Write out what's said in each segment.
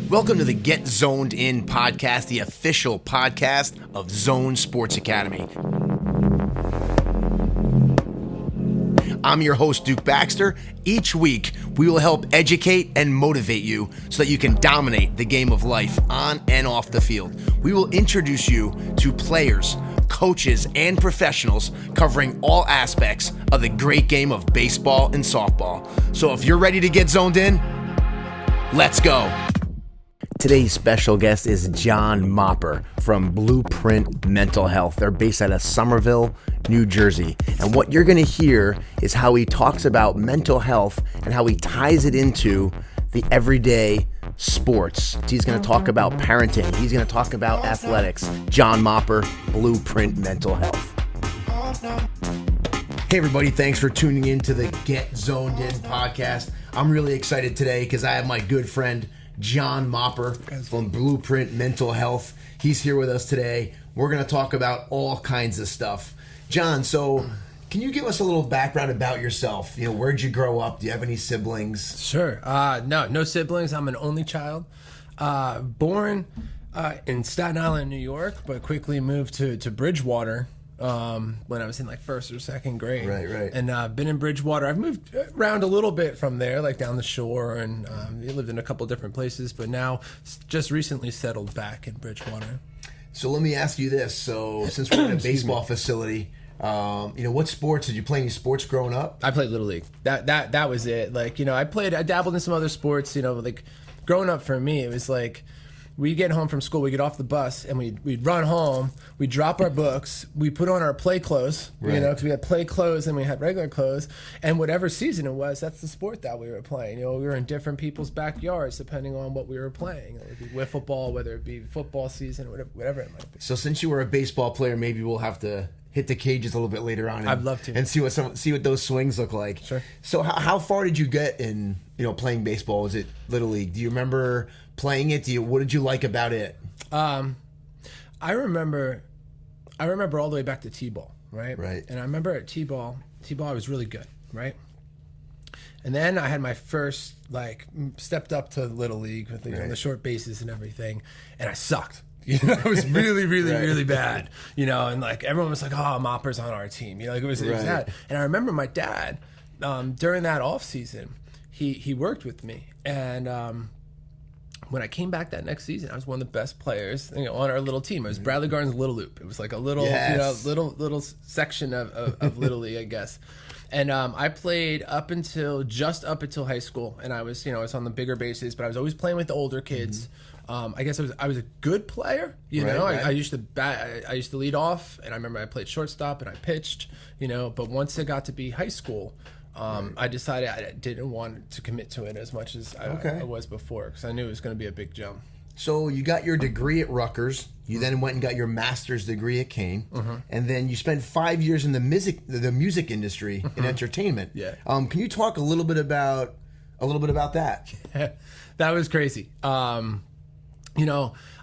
Welcome to the Get Zoned In podcast, the official podcast of Zone Sports Academy. I'm your host, Duke Baxter. Each week, we will help educate and motivate you so that you can dominate the game of life on and off the field. We will introduce you to players, coaches, and professionals covering all aspects of the great game of baseball and softball. So if you're ready to get zoned in, let's go. Today's special guest is John Mopper from Blueprint Mental Health. They're based out of Somerville, New Jersey. And what you're going to hear is how he talks about mental health and how he ties it into the everyday sports. He's going to talk about parenting. He's going to talk about athletics. John Mopper, Blueprint Mental Health. Hey everybody, thanks for tuning in to the Get Zoned In podcast. I'm really excited today because I have my good friend John Mopper from Blueprint Mental Health. He's here with us today. We're going to talk about all kinds of stuff. John, so can you give us a little background about yourself? You know, where'd you grow up? Do you have any siblings? Sure. No siblings. I'm an only child. Born in Staten Island, New York, but quickly moved to Bridgewater when I was in like first or second grade. Right. And been in Bridgewater. I've moved around a little bit from there, like down the shore, and lived in a couple different places, but now just recently settled back in Bridgewater. So let me ask you this. So since we're in a baseball facility, what sports did you play? Any sports growing up? I played Little League. That was it. Like, I dabbled in some other sports, like growing up for me, it was like, we'd get home from school, we'd get off the bus, and we'd run home, we'd drop our books, we put on our play clothes, because we had play clothes and we had regular clothes, and whatever season it was, that's the sport that we were playing. We were in different people's backyards depending on what we were playing. It would be wiffle ball, whether it be football season, whatever it might be. So since you were a baseball player, maybe we'll have to hit the cages a little bit later on. I'd love to. And see what those swings look like. Sure. So how far did you get in, playing baseball? Was it Little League? Do you remember playing it? What did you like about it? I remember all the way back to T-ball, right? Right. And I remember at T-ball I was really good, right? And then I had my first, stepped up to Little League with the short bases and everything, and I sucked. I was really, really, really bad. And everyone was like, "Oh, Mopper's on our team." It was that. And I remember my dad during that off season, he worked with me, and when I came back that next season, I was one of the best players on our little team. It was Bradley Gardner's Little Loop. It was like a little, little section of Little League, I guess. And I played up until high school, and I was on the bigger bases, but I was always playing with the older kids. I guess I was a good player. I used to lead off, and I remember I played shortstop and I pitched. But once it got to be high school, I decided I didn't want to commit to it as much as I was before, because I knew it was going to be a big jump. So you got your degree at Rutgers. You then went and got your master's degree at Kane, and then you spent 5 years in the music industry in entertainment. Yeah. Can you talk a little bit about that? That was crazy. I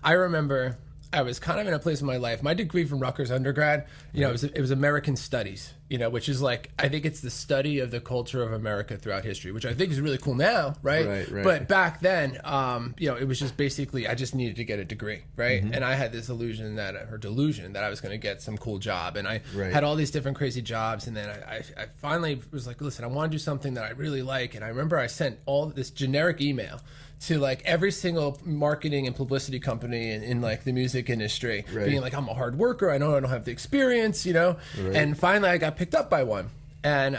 remember I was kind of in a place in my life. My degree from Rutgers undergrad, it was American Studies, which is I think it's the study of the culture of America throughout history, which I think is really cool now, right? Right. But back then, it was just basically I just needed to get a degree, right? And I had this delusion that I was going to get some cool job, and I had all these different crazy jobs, and then I finally was like, listen, I want to do something that I really like, and I remember I sent all this generic email to every single marketing and publicity company in the music industry, being like, I'm a hard worker, I know I don't have the experience, and finally I got picked up by one, and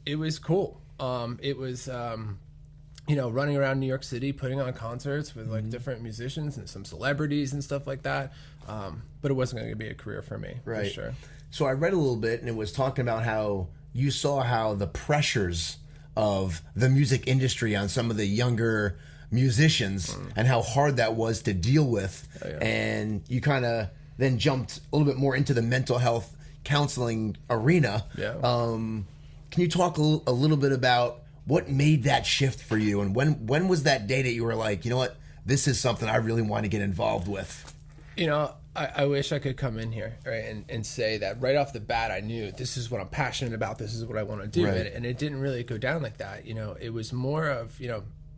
it was cool. It was running around New York City, putting on concerts with different musicians and some celebrities and stuff like that, but it wasn't going to be a career for me, for sure. So I read a little bit, and it was talking about how you saw how the pressures of the music industry on some of the younger musicians and how hard that was to deal with. And you kind of then jumped a little bit more into the mental health counseling arena. Can you talk a little bit about what made that shift for you, and when was that day that you were like, you know what, this is something I really want to get involved with? I wish I could come in here, right, and say that right off the bat I knew this is what I'm passionate about, this is what I want to do, and it didn't really go down like that. It was more of,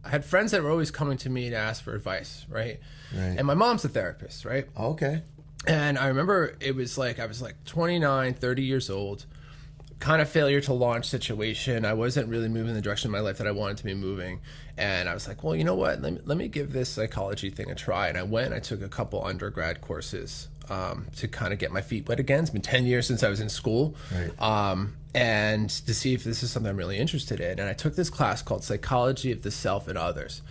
I had friends that were always coming to me to ask for advice, right? Right. And my mom's a therapist, right? Okay. And I remember it was like, I was like 29, 30 years old, kind of failure to launch situation. I wasn't really moving in the direction of my life that I wanted to be moving. And I was like, well, you know what? Let me give this psychology thing a try. And I went and I took a couple undergrad courses to kind of get my feet wet again. It's been 10 years since I was in school. Right. And to see if this is something I'm really interested in. And I took this class called Psychology of the Self and Others.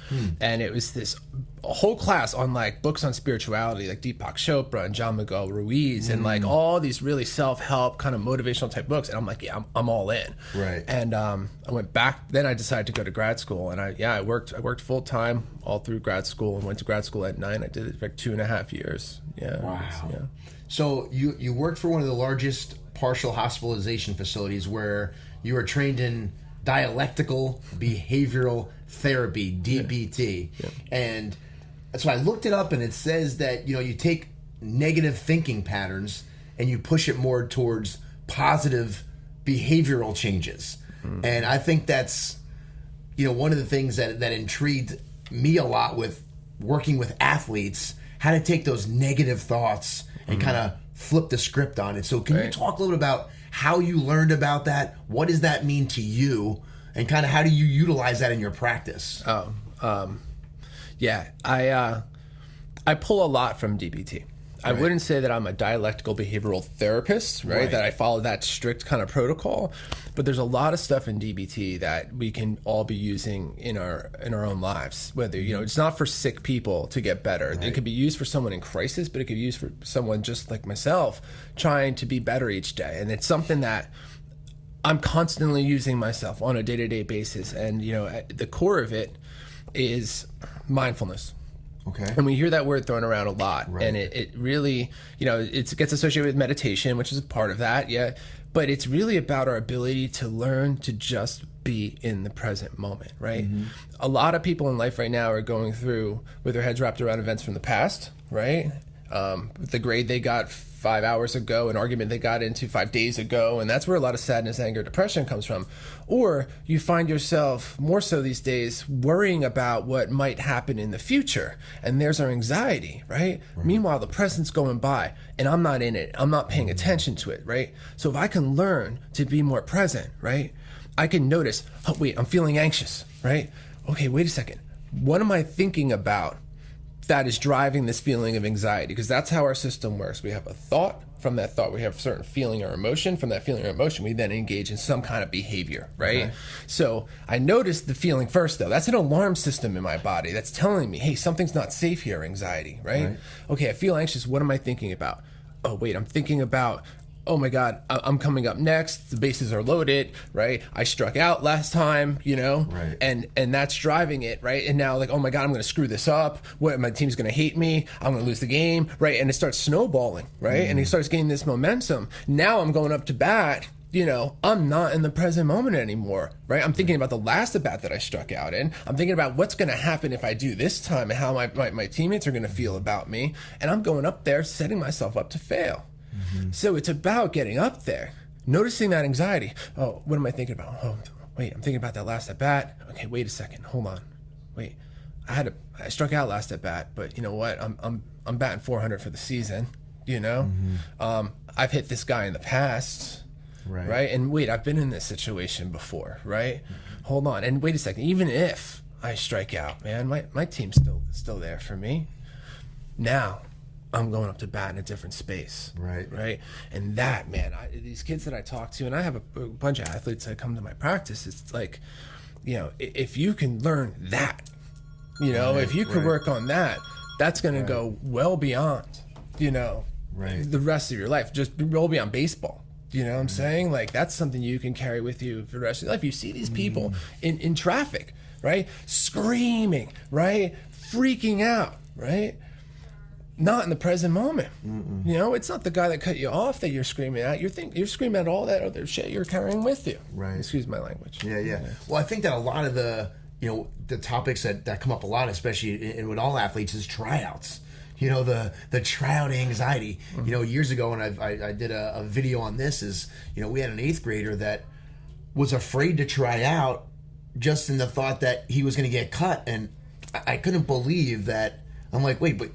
And it was this whole class on like books on spirituality, like Deepak Chopra and John Miguel Ruiz, and like all these really self-help kind of motivational type books. And I'm like, yeah, I'm all in. Right. And I went back. Then I decided to go to grad school, and I worked full time all through grad school, and went to grad school at 9. I did it for like 2.5 years. Yeah. Wow. Yeah. So you worked for one of the largest partial hospitalization facilities where you were trained in dialectical behavioral therapy, DBT. Yeah. And so I looked it up, and it says that, you take negative thinking patterns and you push it more towards positive behavioral changes. And I think that's, one of the things that intrigued me a lot with working with athletes, how to take those negative thoughts and kind of flip the script on it. So can you talk a little bit about how you learned about that? What does that mean to you? And kind of how do you utilize that in your practice? Yeah, I pull a lot from DBT. I wouldn't say that I'm a dialectical behavioral therapist, right? That I follow that strict kind of protocol, but there's a lot of stuff in DBT that we can all be using in our own lives. Whether it's not for sick people to get better. It could be used for someone in crisis, but it could be used for someone just like myself trying to be better each day. And it's something that I'm constantly using myself on a day-to-day basis. And at the core of it is mindfulness. Okay. And we hear that word thrown around a lot, and it really, it gets associated with meditation, which is a part of that, yeah. But it's really about our ability to learn to just be in the present moment, right? A lot of people in life right now are going through with their heads wrapped around events from the past, right? The grade they got 5 hours ago, an argument they got into 5 days ago, and that's where a lot of sadness, anger, depression comes from. Or you find yourself more so these days worrying about what might happen in the future, and there's our anxiety, right? Meanwhile, the present's going by, and I'm not in it. I'm not paying attention to it, right? So if I can learn to be more present, right, I can notice, oh, wait, I'm feeling anxious, right? Okay, wait a second. What am I thinking about that is driving this feeling of anxiety? Because that's how our system works. We have a thought. From that thought, we have a certain feeling or emotion. From that feeling or emotion, we then engage in some kind of behavior, right? Okay. So I noticed the feeling first, though. That's an alarm system in my body that's telling me, hey, something's not safe here, anxiety, right? Okay, I feel anxious. What am I thinking about? Oh, wait, I'm thinking about, oh my God, I'm coming up next. The bases are loaded, right? I struck out last time, and that's driving it, right? And now, like, oh my God, I'm going to screw this up. What, my team's going to hate me. I'm going to lose the game, right? And it starts snowballing, right? And it starts gaining this momentum. Now I'm going up to bat. I'm not in the present moment anymore, right? I'm thinking about the last at bat that I struck out in. I'm thinking about what's going to happen if I do this time and how my teammates are going to feel about me. And I'm going up there, setting myself up to fail. So it's about getting up there, noticing that anxiety. Oh, what am I thinking about? Oh, wait, I'm thinking about that last at bat. Okay, wait a second. Hold on. Wait, I struck out last at bat, but you know what? I'm batting 400 for the season. I've hit this guy in the past, right? And wait, I've been in this situation before, right? Hold on, and wait a second. Even if I strike out, man, my team's still there for me. Now I'm going up to bat in a different space. Right. And that, man, these kids that I talk to, and I have a bunch of athletes that come to my practice, it's like, if you can learn that, if you can work on that, that's going to go well beyond, the rest of your life, just well beyond baseball. You know what I'm saying? Like, that's something you can carry with you for the rest of your life. You see these people in traffic, right? Screaming, right? Freaking out, right? Not in the present moment. It's not the guy that cut you off that you're screaming at. You're screaming at all that other shit you're carrying with you. Right. Excuse my language. Yeah. Well, I think that a lot of the topics that come up a lot, especially with all athletes, is tryouts. The tryout anxiety. Years ago, when I did a video on this, is we had an 8th grader that was afraid to try out just in the thought that he was going to get cut, and I couldn't believe that. I'm like, wait, but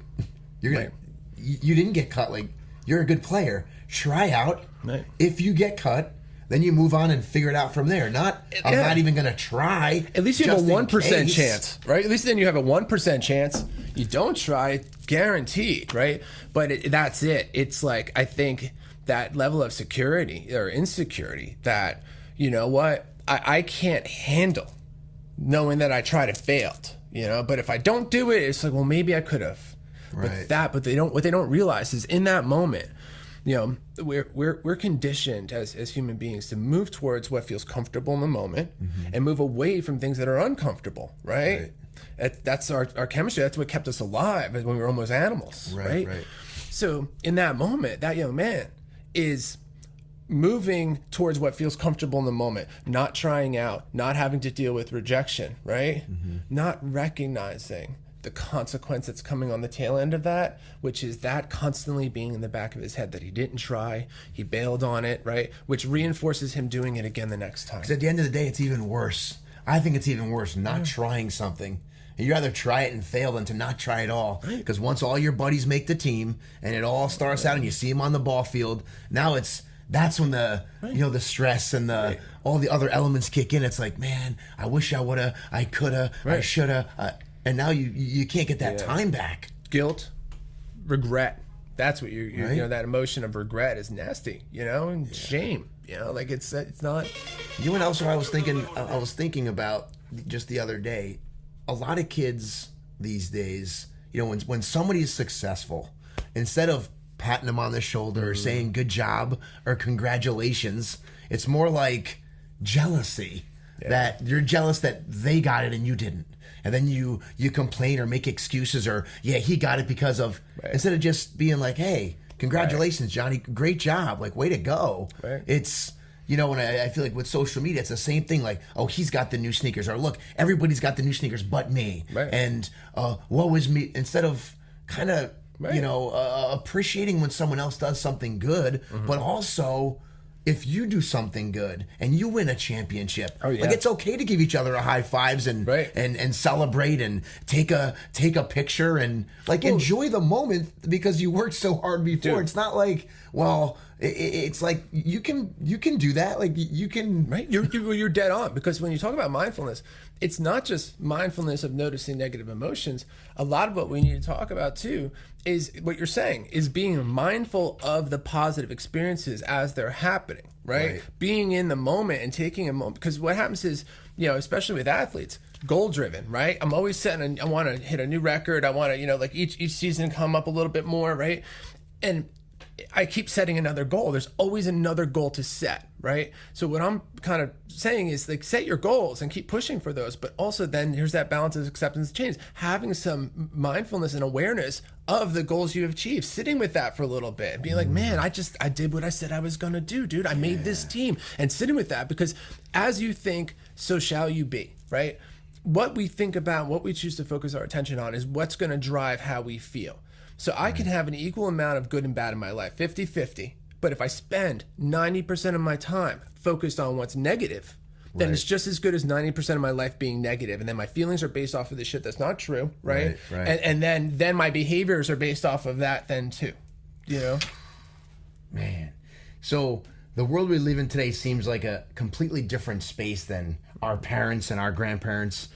you're gonna, you didn't get cut. Like, you're a good player. Try out. Right. If you get cut, then you move on and figure it out from there. I'm not even going to try. At least you have a 1% chance, right? At least then you have a 1% chance. You don't try, guaranteed, right? But that's it. It's like, I think that level of security or insecurity that, you know what, I can't handle knowing that I tried and failed, you know? But if I don't do it, it's like, well, maybe I could have. Right. But what they don't realize is in that moment, you know, we're conditioned as human beings to move towards what feels comfortable in the moment and move away from things that are uncomfortable, right? That's our chemistry. That's what kept us alive when we were almost animals, right? So in that moment, that young man is moving towards what feels comfortable in the moment, not trying out, not having to deal with rejection, right? Not recognizing the consequence that's coming on the tail end of that, which is that constantly being in the back of his head that he didn't try, he bailed on it, right? Which reinforces him doing it again the next time. Because at the end of the day, it's even worse. I think it's even worse not trying something. You'd rather try it and fail than to not try at all. Because once all your buddies make the team and it all starts out and you see them on the ball field, now that's when the the stress and the all the other elements kick in. It's like, man, I wish I woulda, I coulda, I shoulda. And now you can't get that time back. Guilt, regret. That's what you know, that emotion of regret is nasty, you know, and shame, you know, like it's not. You know what else I was thinking about just the other day? A lot of kids these days, you know, when somebody's successful, instead of patting them on the shoulder or saying good job or congratulations, it's more like jealousy. That you're jealous that they got it and you didn't. And then you complain or make excuses or, he got it because of, instead of just being like, hey, congratulations, Johnny, great job, like, way to go. It's, you know, when I feel like with social media, it's the same thing, like, oh, he's got the new sneakers, or look, everybody's got the new sneakers but me. And woe is me, instead of kind of, you know, appreciating when someone else does something good, but also, if you do something good and you win a championship, like, it's okay to give each other a high fives and and celebrate and take a picture and like enjoy the moment because you worked so hard before. It's not like, well, it's like you can do that. Like, you can. You're dead on, because when you talk about mindfulness, it's not just mindfulness of noticing negative emotions. A lot of what we need to talk about too is what you're saying, is being mindful of the positive experiences as they're happening, right? Being in the moment and taking a moment, because what happens is, you know, especially with athletes, goal driven, right? I'm always setting, I want to hit a new record. I want to, you know, like each season come up a little bit more, right? And I keep setting another goal. There's always another goal to set, right? So what I'm kind of saying is, like, set your goals and keep pushing for those, but also then here's that balance of acceptance and change, having some mindfulness and awareness of the goals you have achieved, sitting with that for a little bit, being like, man, I did what I said I was going to do, dude. I made this team, and sitting with that, because as you think, so shall you be, right? What we think about, what we choose to focus our attention on is what's going to drive how we feel. So I can have an equal amount of good and bad in my life, 50-50. But if I spend 90% of my time focused on what's negative, then it's just as good as 90% of my life being negative. And then my feelings are based off of the shit that's not true, right? And then my behaviors are based off of that then too, you know? Man. So the world we live in today seems like a completely different space than our parents and our grandparents.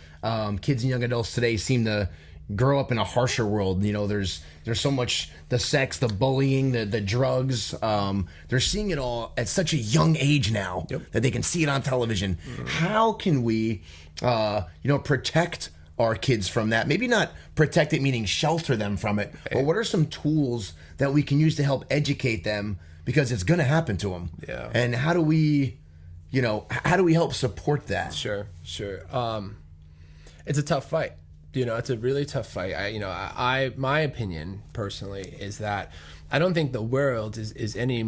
Kids and young adults today seem to grow up in a harsher world. You know, there's so much, the sex, the bullying, the drugs. They're seeing it all at such a young age now that they can see it on television. How can we, protect our kids from that? Maybe not protect it, meaning shelter them from it, but what are some tools that we can use to help educate them, because it's going to happen to them? And how do we help support that? Sure. It's a tough fight. You know, it's a really tough fight. My opinion personally is that I don't think the world is any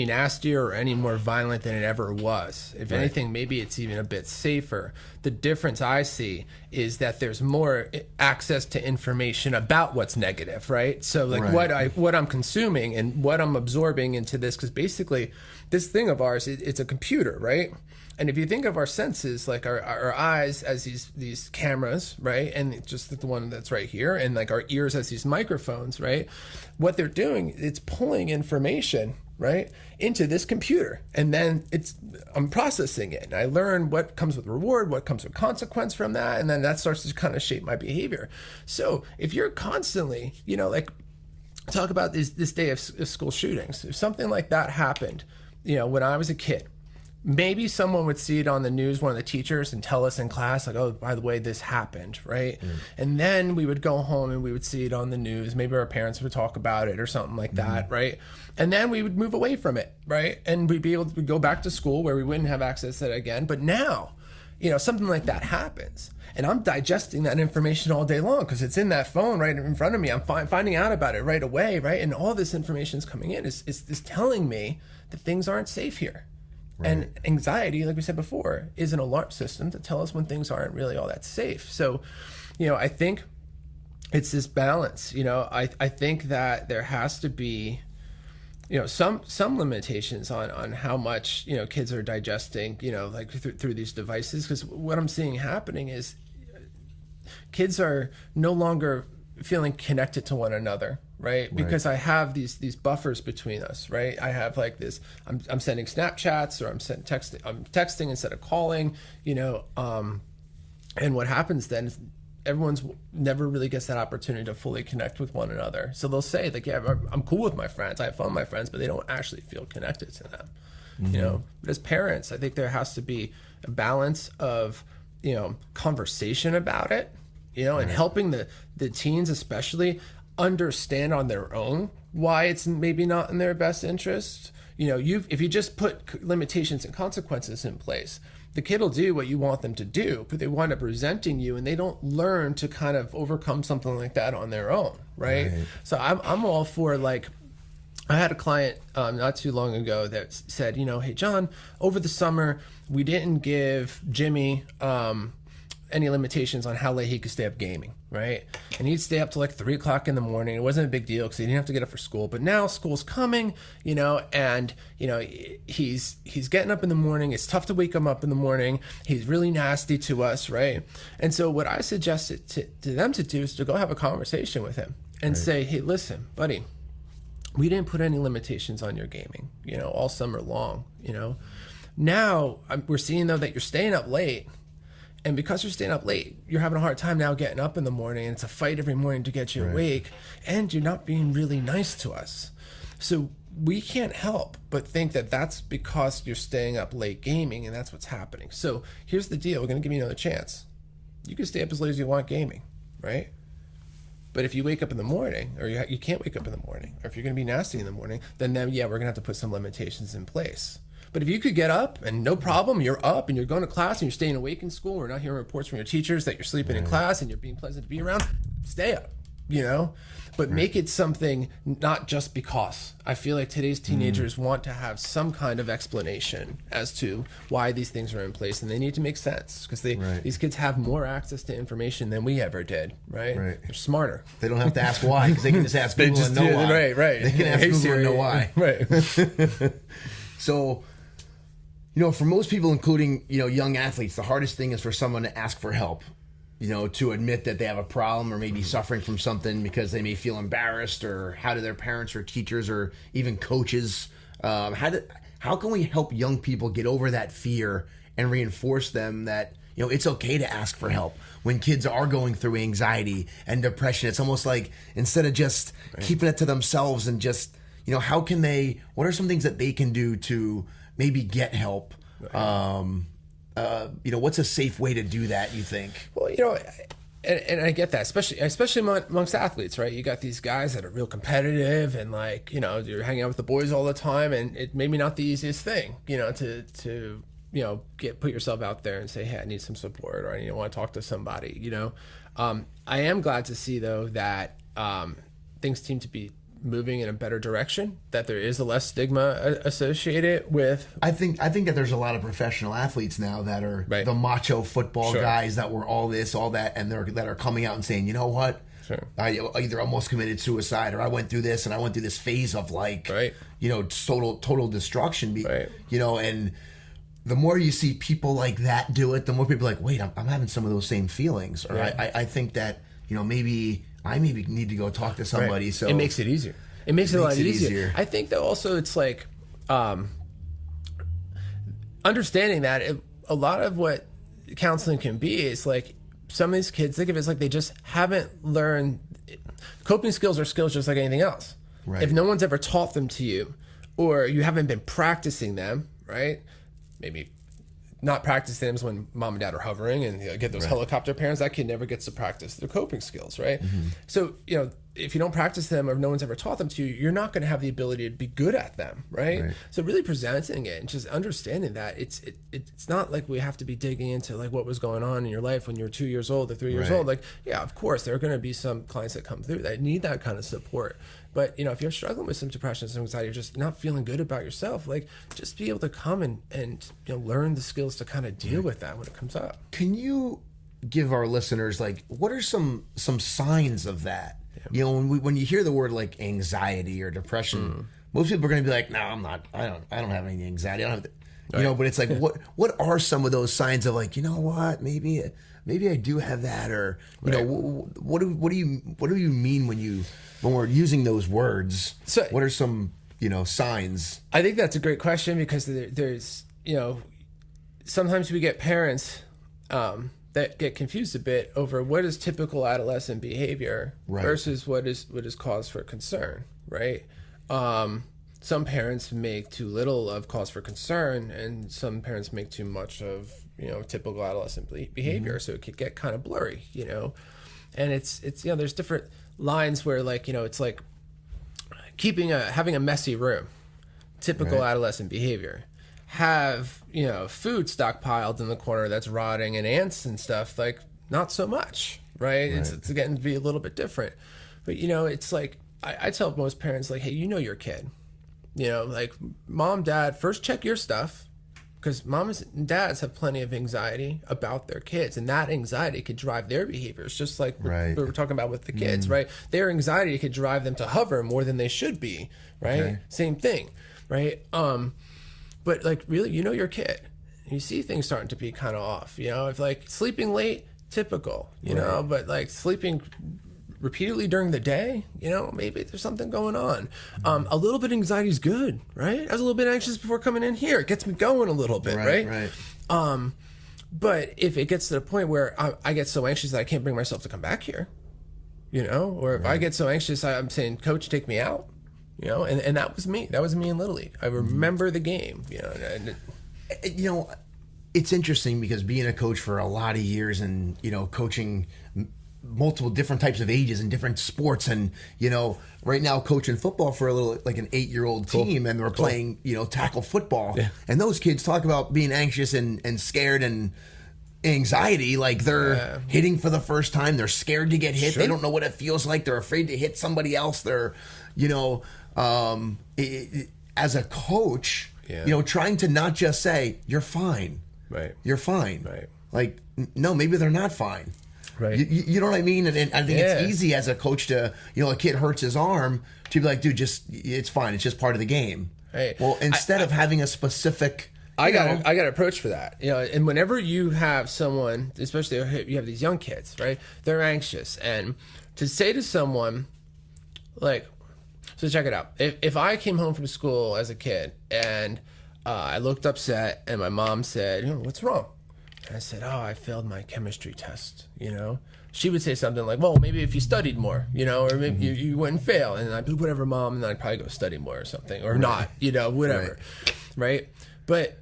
nastier or any more violent than it ever was. If anything, maybe it's even a bit safer. The difference I see is that there's more access to information about what's negative, right? So what I'm consuming and what I'm absorbing into this, because basically this thing of ours, it's a computer, right? And if you think of our senses, like our eyes as these cameras, right? And just the one that's right here, and like our ears as these microphones, right? What they're doing, it's pulling information, right, into this computer. And then I'm processing it. And I learn what comes with reward, what comes with consequence from that. And then that starts to kind of shape my behavior. So if you're constantly, like, talk about this day of school shootings. If something like that happened, when I was a kid, maybe someone would see it on the news, one of the teachers, and tell us in class, like, oh, by the way, this happened, right? And then we would go home and we would see it on the news. Maybe our parents would talk about it or something like that, right? And then we would move away from it, right? And we'd be able to go back to school where we wouldn't have access to it again. But now, something like that happens. And I'm digesting that information all day long because it's in that phone right in front of me. I'm finding out about it right away, right? And all this information is coming in. Is telling me that things aren't safe here. Right. And anxiety, like we said before, is an alarm system to tell us when things aren't really all that safe. So, I think it's this balance. I think that there has to be, some limitations on how much, kids are digesting, like through these devices. Because what I'm seeing happening is kids are no longer feeling connected to one another, right? Because I have these buffers between us, right? I have like this, I'm sending Snapchats, or I'm texting instead of calling, and what happens then is everyone's never really gets that opportunity to fully connect with one another. So they'll say like, yeah, I'm cool with my friends, I have fun with my friends, but they don't actually feel connected to them. But as parents, I think there has to be a balance of, conversation about it, and helping the teens especially understand on their own why it's maybe not in their best interest. If you just put limitations and consequences in place, the kid will do what you want them to do, but they wind up resenting you, and they don't learn to kind of overcome something like that on their own, right? So I'm all for, like, I had a client not too long ago that said, hey, John, over the summer, we didn't give Jimmy any limitations on how late he could stay up gaming, right? And he'd stay up till like 3 o'clock in the morning. It wasn't a big deal because he didn't have to get up for school. But now school's coming, and he's getting up in the morning. It's tough to wake him up in the morning. He's really nasty to us, right? And so what I suggested to them to do is to go have a conversation with him and say, hey, listen, buddy, we didn't put any limitations on your gaming, all summer long, Now we're seeing though that you're staying up late. And because you're staying up late, you're having a hard time now getting up in the morning, and it's a fight every morning to get you awake, and you're not being really nice to us. So we can't help but think that that's because you're staying up late gaming, and that's what's happening. So here's the deal. We're going to give you another chance. You can stay up as late as you want gaming, right? But if you wake up in the morning, or you can't wake up in the morning, or if you're going to be nasty in the morning, then we're going to have to put some limitations in place. But if you could get up and no problem, you're up and you're going to class and you're staying awake in school, we're not hearing reports from your teachers that you're sleeping in class and you're being pleasant to be around, stay up, but make it something not just because. I feel like today's teenagers want to have some kind of explanation as to why these things are in place, and they need to make sense because these kids have more access to information than we ever did, right? They're smarter. They don't have to ask why because they can just ask Google and know why. Right. They can ask Google and know why. Right. So, for most people, including, young athletes, the hardest thing is for someone to ask for help, to admit that they have a problem or maybe suffering from something because they may feel embarrassed, or how do their parents or teachers or even coaches, how can we help young people get over that fear and reinforce them that, it's okay to ask for help when kids are going through anxiety and depression? It's almost like instead of just keeping it to themselves and just, what are some things that they can do to maybe get help? What's a safe way to do that, you think? Well, and I get that, especially amongst athletes, right? You got these guys that are real competitive and you're hanging out with the boys all the time, and it maybe not the easiest thing, to put yourself out there and say, hey, I need some support, or I want to talk to somebody, I am glad to see though that things seem to be moving in a better direction, that there is a less stigma associated with. I think that there's a lot of professional athletes now that are the macho football guys that were all this, all that, and that are coming out and saying, you know what? I either almost committed suicide, or I went through this, and I went through this phase of total destruction. And the more you see people like that do it, the more people are like, wait, I'm having some of those same feelings. Or I think that, maybe I need to go talk to somebody. Right. So it makes it easier. It makes it a lot easier. I think that also it's like understanding that a lot of what counseling can be is like some of these kids, think of it as like they just haven't learned. Coping skills are skills just like anything else. Right. If no one's ever taught them to you, or you haven't been practicing them, right? Maybe not practicing them is when mom and dad are hovering and get those helicopter parents. That kid never gets to practice their coping skills, right? Mm-hmm. So, if you don't practice them or no one's ever taught them to you, you're not going to have the ability to be good at them, right? So really presenting it and just understanding that it's not like we have to be digging into like what was going on in your life when you were 2 years old or 3 years old. Like, yeah, of course, there are going to be some clients that come through that need that kind of support. But, if you're struggling with some depression, some anxiety, you're just not feeling good about yourself, like just be able to come and learn the skills to kind of deal with that when it comes up. Can you give our listeners, like, what are some signs of that? Yeah. When you hear the word like anxiety or depression, most people are going to be like, no, I'm not, I don't have any anxiety. I don't have but it's like, what are some of those signs of like, what, maybe I do have that, or, what do you mean when we're using those words? So, what are some, signs? I think that's a great question because there's, sometimes we get parents, that get confused a bit over what is typical adolescent behavior versus what is cause for concern, right? Some parents make too little of cause for concern, and some parents make too much of typical adolescent behavior, so it could get kind of blurry, And it's there's different lines where like it's like having a messy room, typical adolescent behavior. Have food stockpiled in the corner that's rotting and ants and stuff, like not so much, right? It's getting to be a little bit different, but it's like I tell most parents like, hey, your kid, like mom, dad, first check your stuff, because moms and dads have plenty of anxiety about their kids, and that anxiety could drive their behaviors, just like we were talking about with the kids, right? Their anxiety could drive them to hover more than they should be, right? Same thing, right? But like really, your kid, you see things starting to be kind of off, if like sleeping late, typical, but like sleeping repeatedly during the day, maybe there's something going on. A little bit of anxiety is good, right? I was a little bit anxious before coming in here. It gets me going a little bit, right? But if it gets to the point where I get so anxious that I can't bring myself to come back here, or if I get so anxious, I'm saying, coach, take me out. And that was me. That was me in Little League. I remember the game. It's interesting because being a coach for a lot of years and coaching multiple different types of ages and different sports, and right now coaching football for a little like an 8-year-old team, and we're playing tackle football, and those kids talk about being anxious and scared and anxiety, like they're hitting for the first time. They're scared to get hit. They don't know what it feels like. They're afraid to hit somebody else. They're as a coach, trying to not just say you're fine, you're fine, like no, maybe they're not fine, you know what I mean? And I think it's easy as a coach to a kid hurts his arm to be like, dude, it's fine, it's just part of the game. Well, instead of having a specific I got an approach for that, and whenever you have someone, especially you have these young kids, right, they're anxious, and to say to someone like, so check it out. If I came home from school as a kid and I looked upset and my mom said, what's wrong? And I said, I failed my chemistry test, She would say something like, well, maybe if you studied more, or maybe you wouldn't fail. And I'd be, whatever, mom, and then I'd probably go study more or something, or not, whatever, right? But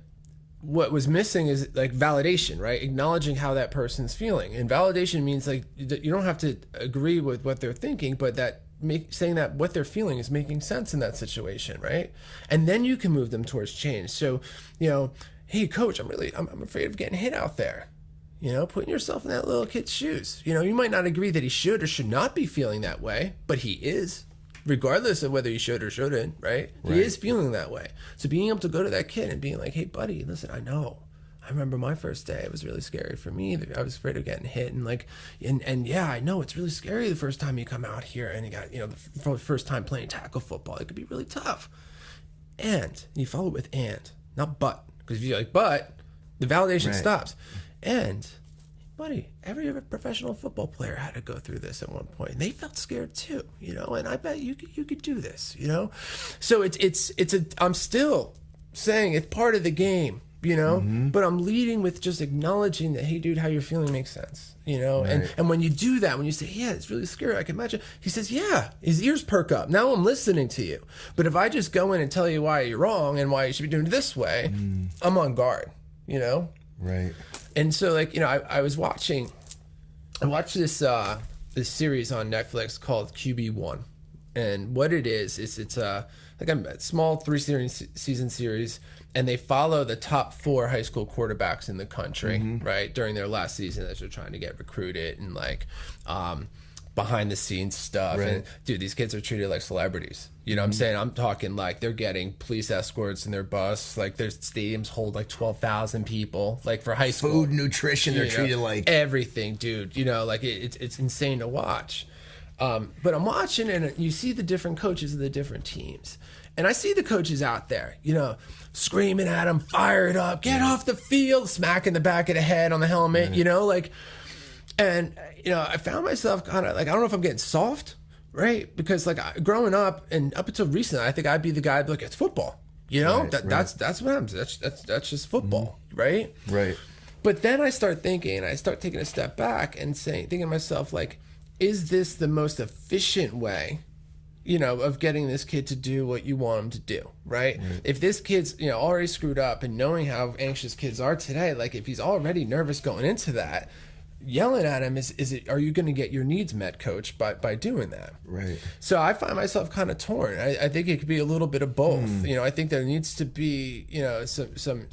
what was missing is like validation, right? Acknowledging how that person's feeling. And validation means like you don't have to agree with what they're thinking, but that saying that what they're feeling is making sense in that situation, right? And then you can move them towards change. So, hey, coach, I'm afraid of getting hit out there. Putting yourself in that little kid's shoes. You might not agree that he should or should not be feeling that way, but he is, regardless of whether he should or shouldn't, right? He is feeling that way. So being able to go to that kid and being like, hey, buddy, listen, I remember my first day. It was really scary for me. I was afraid of getting hit, and yeah, I know it's really scary the first time you come out here and you got the first time playing tackle football. It could be really tough. And you follow it with and, not but. because you're like, but the validation stops. And buddy, every professional football player had to go through this at one point. And they felt scared too, you know. And I bet you could do this, you know. So I'm still saying it's part of the game, you know. But I'm leading with just acknowledging that, hey, dude, how you're feeling makes sense, you know. And when you do that, when you say, yeah, it's really scary, I can imagine. He says, yeah, his ears perk up. Now I'm listening to you. But if I just go in and tell you why you're wrong and why you should be doing it this way, I'm on guard, you know. Right. And so, like, you know, I watched this this series on Netflix called QB1, and what it is it's like a small 3-season series, and they follow the top 4 high school quarterbacks in the country, right, during their last season as they're trying to get recruited, and like behind the scenes stuff. And dude, these kids are treated like celebrities. You know what I'm saying? I'm talking like they're getting police escorts in their bus. Like their stadiums hold like 12,000 people. Like for high school. Food, nutrition, they're treated like everything, dude. You know, like it's insane to watch. But I'm watching, and you see the different coaches of the different teams. And I see the coaches out there, you know, screaming at them, fire it up, get off the field, smacking the back of the head on the helmet, you know, like. And, you know, I found myself kind of like, I don't know if I'm getting soft, right? Because like growing up and up until recently, I think I'd be the guy like, it's football, you know, that's what I'm, that's just football, right? Right. But then I start thinking, I start taking a step back and thinking to myself, like, is this the most efficient way, you know, of getting this kid to do what you want him to do, right? If this kid's, you know, already screwed up, and knowing how anxious kids are today, like if he's already nervous going into that, yelling at him are you going to get your needs met, coach, by doing that? Right. So I find myself kind of torn. I think it could be a little bit of both. You know, I think there needs to be, you know, some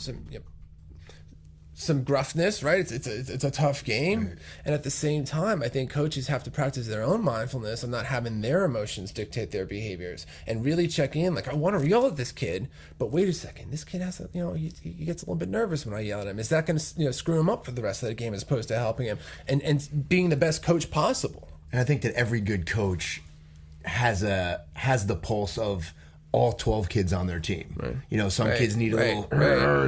gruffness, right? It's a tough game, and at the same time, I think coaches have to practice their own mindfulness of not having their emotions dictate their behaviors, and really check in. Like, I want to yell at this kid, but wait a second, this kid has, you know, he gets a little bit nervous when I yell at him. Is that going to, you know, screw him up for the rest of the game as opposed to helping him and being the best coach possible? And I think that every good coach has the pulse of all 12 kids on their team. Right. You know, some kids need a little,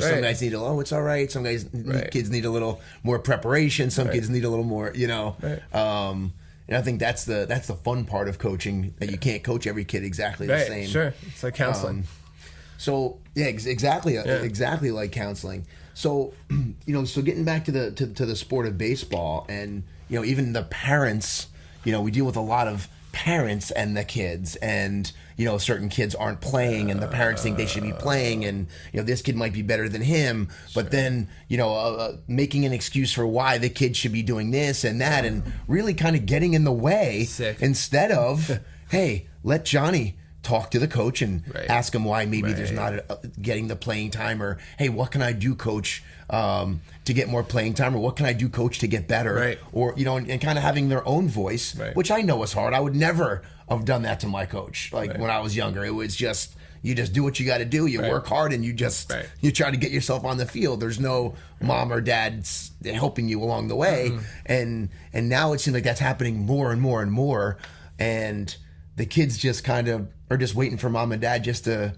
some guys need it's all right. Some kids need a little more preparation. Some kids need a little more, you know. And I think that's the fun part of coaching, that you can't coach every kid exactly the same. Sure. It's like counseling. So yeah, exactly like counseling. So, you know, so getting back to the sport of baseball, and, you know, even the parents, you know, we deal with a lot of parents and the kids, and, you know, certain kids aren't playing and the parents think they should be playing, and, you know, this kid might be better than him, but then, you know, making an excuse for why the kid should be doing this and that, and really kind of getting in the way. Instead of, hey, let Johnny talk to the coach and ask him why maybe there's not getting the playing time, or, hey, what can I do, coach, to get more playing time, or what can I do, coach, to get better, or, you know, and kind of having their own voice, which I know is hard. I would never have done that to my coach. Like when I was younger, it was just, you just do what you got to do. You work hard, and you just you try to get yourself on the field. There's no mom or dad helping you along the way, and now it seems like that's happening more and more and more, and the kids just kind of are just waiting for mom and dad just to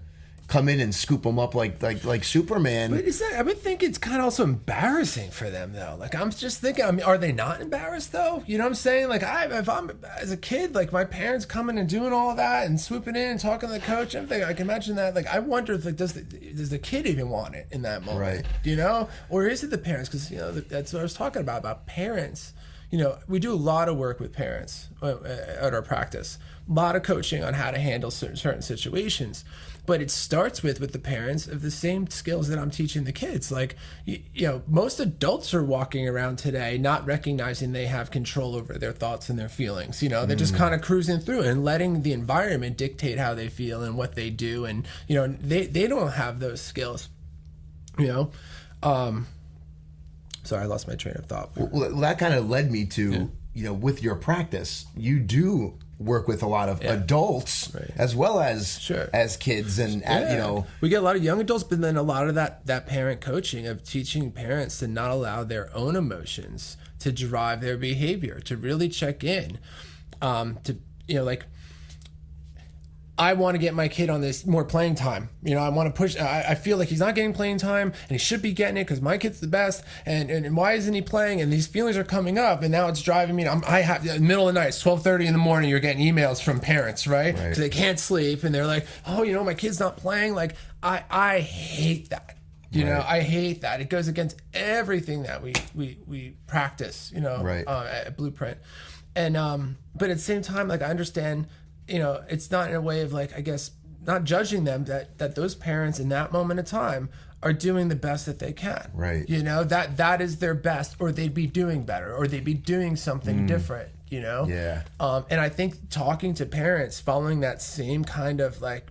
come in and scoop them up like Superman. But I would think it's kind of also embarrassing for them, though. Like, I'm just thinking, I mean, are they not embarrassed, though? You know what I'm saying? Like, if I'm as a kid, like, my parents coming and doing all that and swooping in and talking to the coach and everything, I can imagine that. Like, I wonder if, like, does the kid even want it in that moment? Right. You know? Or is it the parents? Because, you know, that's what I was talking about parents. You know, we do a lot of work with parents at our practice. A lot of coaching on how to handle certain situations. But it starts with the parents of the same skills that I'm teaching the kids. Like, you know, most adults are walking around today not recognizing they have control over their thoughts and their feelings. You know, they're just kind of cruising through and letting the environment dictate how they feel and what they do. And, you know, they don't have those skills, you know. Sorry, I lost my train of thought. Well, that kind of led me to, you know, with your practice, you do work with a lot of adults as well as kids, and you know, we get a lot of young adults, but then a lot of that parent coaching of teaching parents to not allow their own emotions to drive their behavior, to really check in, to, you know, like, I want to get my kid on this more playing time. You know, I want to push. I feel like he's not getting playing time, and he should be getting it because my kid's the best. And why isn't he playing? And these feelings are coming up, and now it's driving me. I have middle of the night, it's 12:30 in the morning. You're getting emails from parents, right? Because they can't sleep, and they're like, "Oh, you know, my kid's not playing." Like, I hate that. You know, I hate that. It goes against everything that we practice. You know, at Blueprint, and but at the same time, like I understand. You know, it's not in a way of like, I guess, not judging them that those parents in that moment of time are doing the best that they can. Right. You know, that is their best, or they'd be doing better, or they'd be doing something different, you know? Yeah. And I think talking to parents, following that same kind of like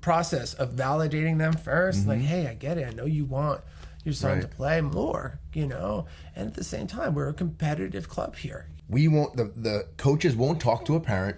process of validating them first, like, hey, I get it. I know you want your son to play more, you know? And at the same time, we're a competitive club here. We won't, the coaches won't talk to a parent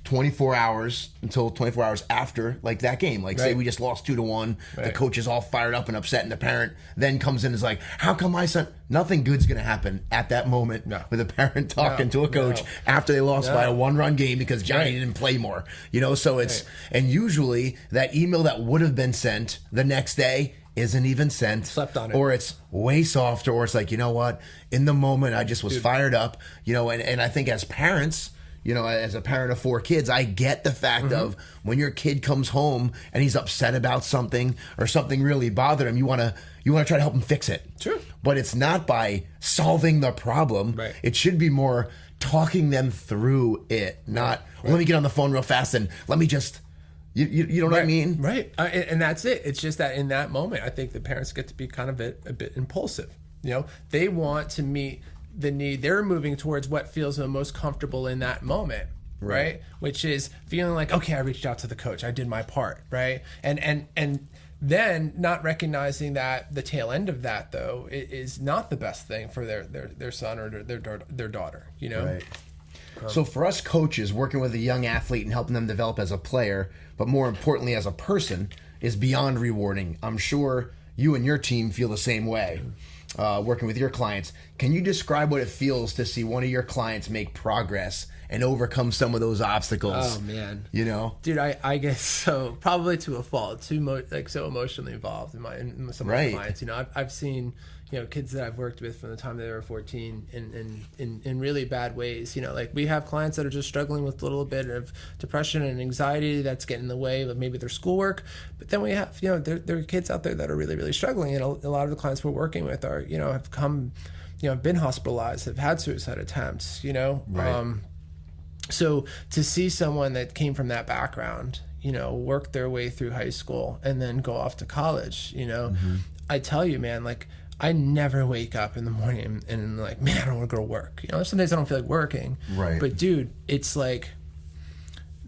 24 hours until 24 hours after like that game. Like say we just lost 2-1, the coach is all fired up and upset, and the parent then comes in and is like, how come my son? Nothing good's gonna happen at that moment with a parent talking to a coach after they lost by a 1-run game because Johnny didn't play more. You know, so it's and usually that email that would have been sent the next day isn't even sent. Slept on it. Or it's way softer, or it's like, you know what, in the moment I just was fired up, you know, and I think as parents, you know, as a parent of 4 kids, I get the fact of when your kid comes home and he's upset about something or something really bothered him, you want to try to help him fix it. Sure. But it's not by solving the problem. Right. It should be more talking them through it, not, well, let me get on the phone real fast and let me just, you know what I mean? Right. And that's it. It's just that in that moment, I think the parents get to be kind of a bit impulsive. You know, they want to meet the need. They're moving towards what feels the most comfortable in that moment, right? Which is feeling like, okay, I reached out to the coach, I did my part, right? And then not recognizing that the tail end of that though is not the best thing for their son or their daughter, you know? Right. So for us coaches, working with a young athlete and helping them develop as a player, but more importantly as a person, is beyond rewarding. I'm sure you and your team feel the same way. Working with your clients, can you describe what it feels to see one of your clients make progress and overcome some of those obstacles? Oh man, you know, dude, I get so probably to a fault, so emotionally involved in some of my clients. You know, I've seen, you know, kids that I've worked with from the time they were 14 in really bad ways. You know, like we have clients that are just struggling with a little bit of depression and anxiety that's getting in the way of maybe their schoolwork. But then we have, you know, there are kids out there that are really, really struggling. And a lot of the clients we're working with are, you know, have come, you know, been hospitalized, have had suicide attempts, you know. So to see someone that came from that background, you know, work their way through high school and then go off to college, you know, I tell you, man, like, I never wake up in the morning and like, man, I don't want to go to work. You know, some days I don't feel like working. Right. But dude, it's like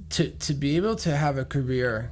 to be able to have a career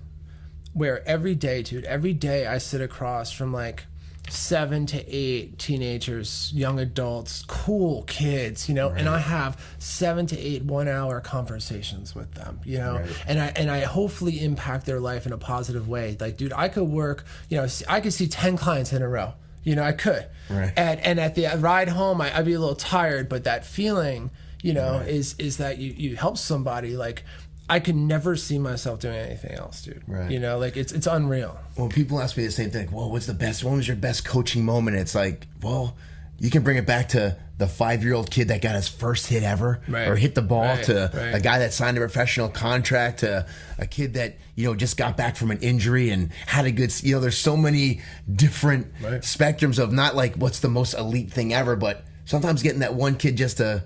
where every day I sit across from like 7 to 8 teenagers, young adults, cool kids, you know, and I have 7 to 8 1-hour conversations with them, you know, and I hopefully impact their life in a positive way. Like, dude, I could work, you know, I could see 10 clients in a row. You know, I could. And at the ride home, I'd be a little tired, but that feeling, you know, is that you help somebody. Like, I could never see myself doing anything else, dude. You know, like it's unreal. When people ask me the same thing, well, when was your best coaching moment? It's like, well, you can bring it back to the 5-year-old kid that got his first hit ever or hit the ball to a guy that signed a professional contract to a kid that, you know, just got back from an injury and had a good, you know, there's so many different spectrums of not like what's the most elite thing ever, but sometimes getting that one kid just to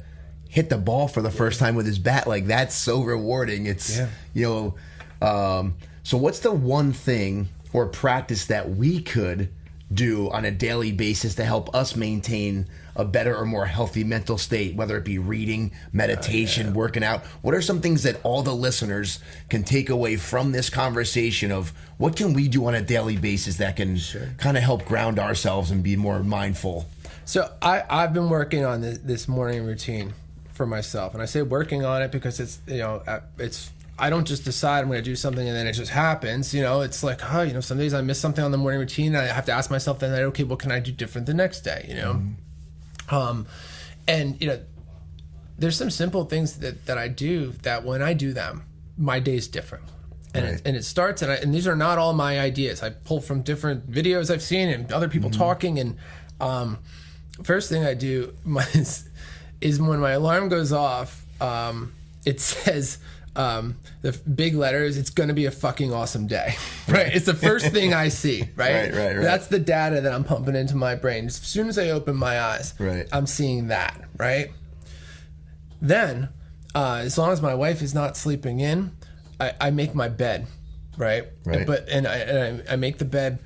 hit the ball for the first time with his bat, like that's so rewarding. It's, you know, so what's the one thing or practice that we could do on a daily basis to help us maintain a better or more healthy mental state, whether it be reading, meditation, working out? What are some things that all the listeners can take away from this conversation of what can we do on a daily basis that can kind of help ground ourselves and be more mindful? So I've been working on this morning routine for myself, and I say working on it because it's, you know, I don't just decide I'm going to do something and then it just happens. You know, it's like, you know, some days I miss something on the morning routine and I have to ask myself then, okay, what can I do different the next day, you know? And, you know, there's some simple things that I do that when I do them, my day's different. And, Right. it starts, and these are not all my ideas. I pull from different videos I've seen and other people talking. And first thing I do is when my alarm goes off, it says the big letters, it's going to be a fucking awesome day. Right? It's the first thing I see. Right? Right. That's the data that I'm pumping into my brain. As soon as I open my eyes, I'm seeing that. Right? Then, as long as my wife is not sleeping in, I make my bed, right? But I make the bed,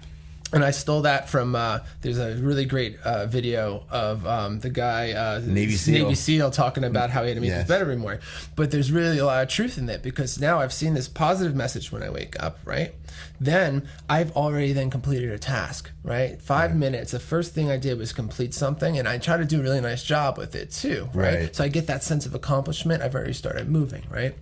and I stole that from. There's a really great video of the guy Navy SEAL talking about how he had to make his bed every morning. But there's really a lot of truth in that, because now I've seen this positive message when I wake up, right? Then I've already then completed a task, right? 5 minutes. The first thing I did was complete something, and I try to do a really nice job with it too, right? So I get that sense of accomplishment. I've already started moving, right?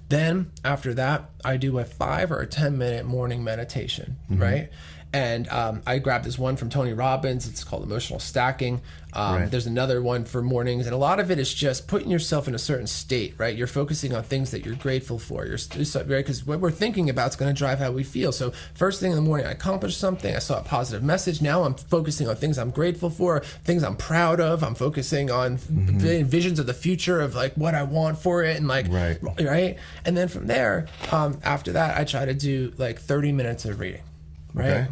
Then after that, I do a 5 or 10 minute morning meditation, right? And I grabbed this one from Tony Robbins. It's called Emotional Stacking. There's another one for mornings. And a lot of it is just putting yourself in a certain state, right? You're focusing on things that you're grateful for. Because what we're thinking about is going to drive how we feel. So first thing in the morning, I accomplished something. I saw a positive message. Now I'm focusing on things I'm grateful for, things I'm proud of. I'm focusing on visions of the future of like what I want for it. And like, right? And then from there, after that, I try to do like 30 minutes of reading. Right. Okay.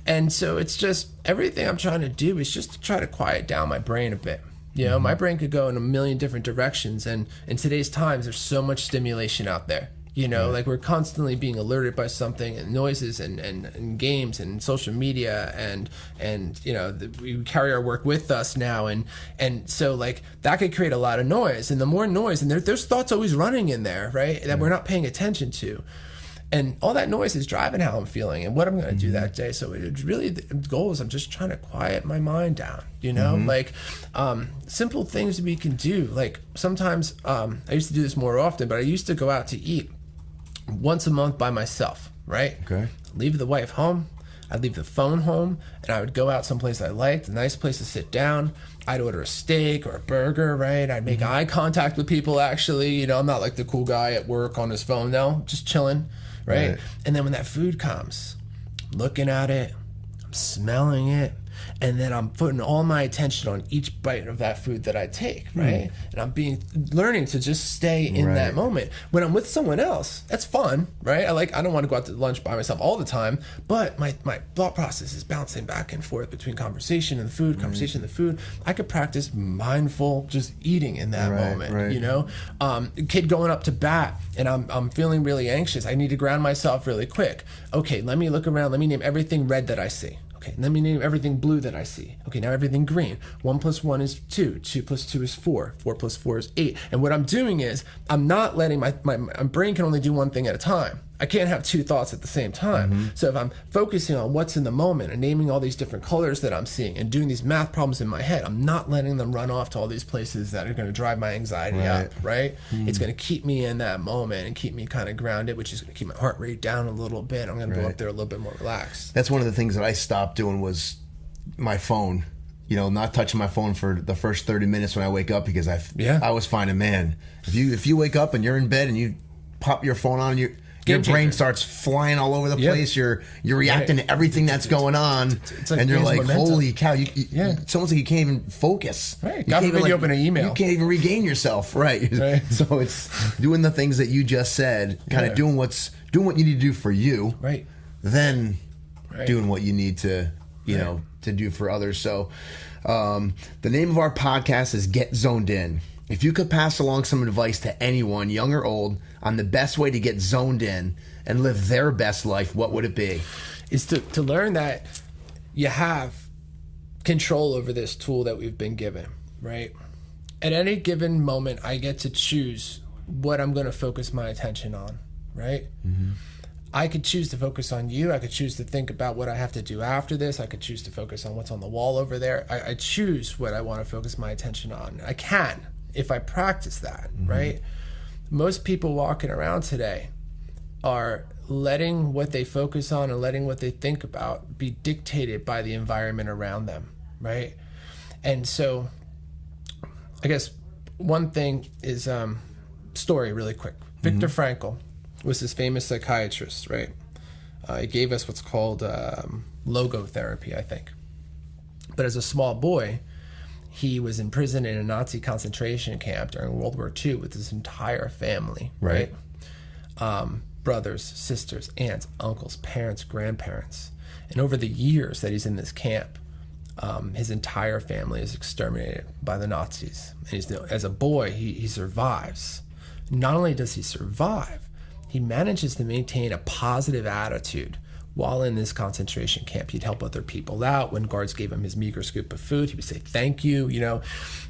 And so it's just everything I'm trying to do is just to try to quiet down my brain a bit. You know, my brain could go in a million different directions. And in today's times, there's so much stimulation out there. You know, like we're constantly being alerted by something, and noises and games and social media and you know, we carry our work with us now. And so like that could create a lot of noise. And the more noise, and there's thoughts always running in there, right? That we're not paying attention to. And all that noise is driving how I'm feeling and what I'm going to do that day. So it's really, the goal is I'm just trying to quiet my mind down, you know, like simple things we can do. Like sometimes I used to do this more often, but I used to go out to eat once a month by myself, right? Okay. Leave the wife home. I'd leave the phone home, and I would go out someplace I liked, a nice place to sit down. I'd order a steak or a burger, right? I'd make eye contact with people, actually. You know, I'm not like the cool guy at work on his phone, no, just chilling. Right? And then when that food comes, I'm looking at it, I'm smelling it, and then I'm putting all my attention on each bite of that food that I take, right? And I'm learning to just stay in that moment. When I'm with someone else, that's fun, right? I don't want to go out to lunch by myself all the time, but my thought process is bouncing back and forth between conversation and the food, conversation and the food. I could practice mindful just eating in that moment, you know? Kid going up to bat, and I'm feeling really anxious. I need to ground myself really quick. Okay, let me look around. Let me name everything red that I see. Okay, let me name everything blue that I see. Okay, now everything green. 1 + 1 is 2. 2 + 2 is 4. 4 + 4 is 8. And what I'm doing is I'm not letting my brain can only do one thing at a time. I can't have two thoughts at the same time. So if I'm focusing on what's in the moment and naming all these different colors that I'm seeing and doing these math problems in my head, I'm not letting them run off to all these places that are going to drive my anxiety up, right? It's going to keep me in that moment and keep me kind of grounded, which is going to keep my heart rate down a little bit. I'm going to go up there a little bit more relaxed. That's one of the things that I stopped doing was my phone. You know, not touching my phone for the first 30 minutes when I wake up, because I was finding, man, if you wake up and you're in bed and you pop your phone on, your brain starts flying all over the place. You're reacting to everything that's going on, and you're like, momentum. Holy cow! It's almost like you can't even focus. Right. God forbid you open an email. You can't even regain yourself. Right. So it's doing the things that you just said, kind of doing what you need to do for you. Right. Then doing what you need to, you know, to do for others. So the name of our podcast is Get Zoned In. If you could pass along some advice to anyone, young or old, on the best way to get zoned in and live their best life, what would it be? Is to learn that you have control over this tool that we've been given, right? At any given moment, I get to choose what I'm going to focus my attention on, right? I could choose to focus on you. I could choose to think about what I have to do after this. I could choose to focus on what's on the wall over there. I choose what I want to focus my attention on. I can, if I practice that, right? Most people walking around today are letting what they focus on and letting what they think about be dictated by the environment around them, right? And so I guess one thing is story really quick. Viktor Frankl, was this famous psychiatrist, right? He gave us what's called logotherapy, I think. But as a small boy, he was imprisoned in a Nazi concentration camp during World War II with his entire family, right? Brothers, sisters, aunts, uncles, parents, grandparents. And over the years that he's in this camp, his entire family is exterminated by the Nazis. And as a boy, he survives. Not only does he survive, he manages to maintain a positive attitude while in this concentration camp. He'd help other people out. When guards gave him his meager scoop of food, he would say, thank you,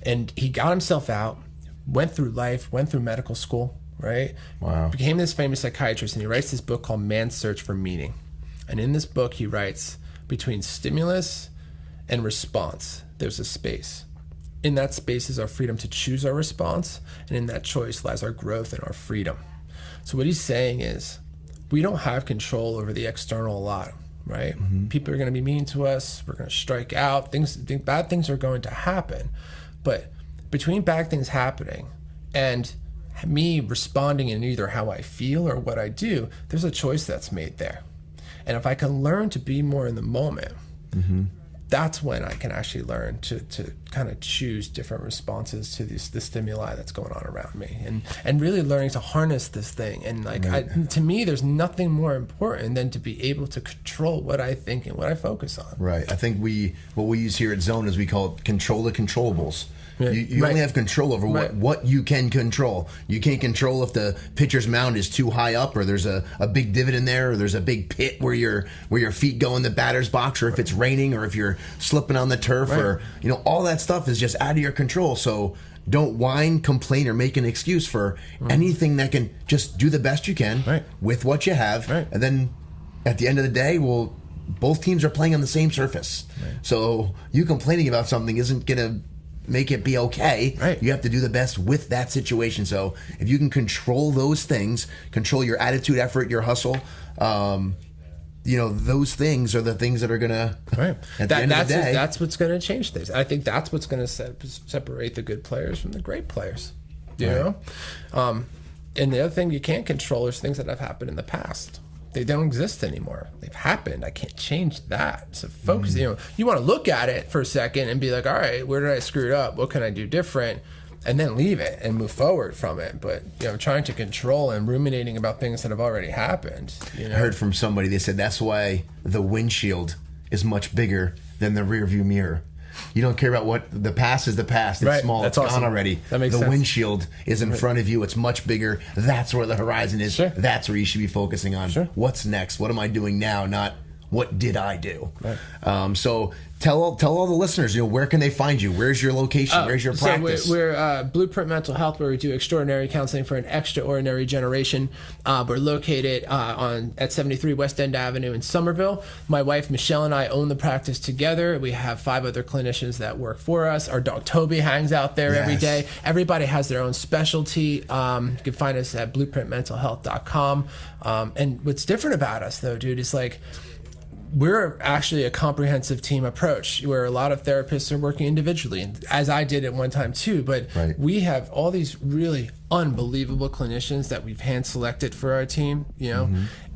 And he got himself out, went through life, went through medical school, right? Wow. Became this famous psychiatrist, and he writes this book called Man's Search for Meaning. And in this book, he writes, between stimulus and response, there's a space. In that space is our freedom to choose our response, and in that choice lies our growth and our freedom. So what he's saying is, we don't have control over the external a lot, right? Mm-hmm. People are going to be mean to us. We're going to strike out. Bad things are going to happen. But between bad things happening and me responding in either how I feel or what I do, there's a choice that's made there. And if I can learn to be more in the moment, that's when I can actually learn to kind of choose different responses to the stimuli that's going on around me, and really learning to harness this thing. And to me, there's nothing more important than to be able to control what I think and what I focus on. Right. I think what we use here at Zone is we call it control the controllables. You only have control over what you can control. You can't control if the pitcher's mound is too high up, or there's a big divot in there, or there's a big pit where your feet go in the batter's box, or if it's raining, or if you're slipping on the turf, or all that stuff is just out of your control. So don't whine, complain, or make an excuse for anything that can. Just do the best you can with what you have, and then at the end of the day, both teams are playing on the same surface. So you complaining about something isn't gonna make it be okay. You have to do the best with that situation. So if you can control those things, control your attitude, effort, your hustle, those things are the things that are gonna at the end of the day, that's what's gonna change things. I think that's what's gonna separate the good players from the great players. You know, and the other thing you can't control is things that have happened in the past. They don't exist anymore. They've happened. I can't change that. So focus, you want to look at it for a second and be like, all right, where did I screw it up? What can I do different? And then leave it and move forward from it. But, trying to control and ruminating about things that have already happened. I heard from somebody, they said that's why the windshield is much bigger than the rearview mirror. You don't care about what the past is. The past. It's small. That's gone already. That makes sense. The windshield is in front of you. It's much bigger. That's where the horizon is. That's where you should be focusing on. What's next? What am I doing now? Not what did I do? So tell all the listeners, where can they find you? Where's your location? Where's your practice? So we're Blueprint Mental Health, where we do extraordinary counseling for an extraordinary generation. We're located at 73 West End Avenue in Somerville. My wife Michelle and I own the practice together. We have 5 other clinicians that work for us. Our dog Toby hangs out there every day. Everybody has their own specialty. You can find us at blueprintmentalhealth.com. And what's different about us, though, dude, is we're actually a comprehensive team approach where a lot of therapists are working individually, and as I did at one time too, but we have all these really unbelievable clinicians that we've hand selected for our team,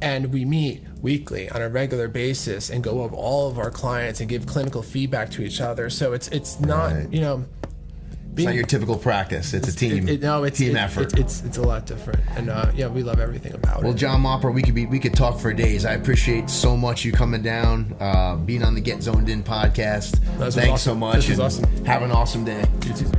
and we meet weekly on a regular basis and go over all of our clients and give clinical feedback to each other. So it's not, it's not your typical practice. It's a team. Team effort. It's a lot different, and we love everything about it. Well, John Mopper, we could talk for days. I appreciate so much you coming down, being on the Get Zoned In podcast. Thanks so much. This was awesome. Have an awesome day. You too.